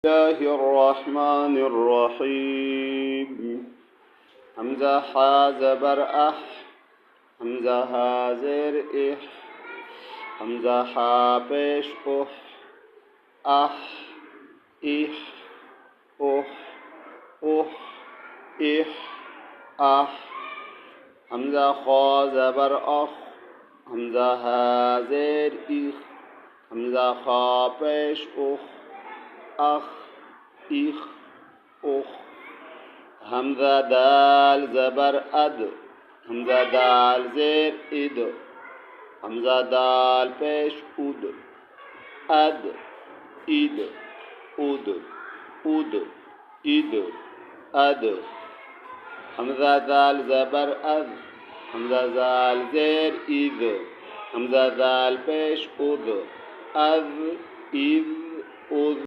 الله الرحمن الرحيم. همزة حا زبر أح، همزة ها زر إح، همزة حا پیش أح، أح إح أح أح إح أح. همزة خا زبر أخ، همزة ها زر إخ، همزة خا پیش أخ، أخ إخ أخ. همزة دال زبر أد، همزة دال زير إد، همزة دال پیش أد، أد إد أد أد إد أد. همزة دال زبر أد، همزة دال زير إذ، همزة دال پیش أد، أذ إذ أذ.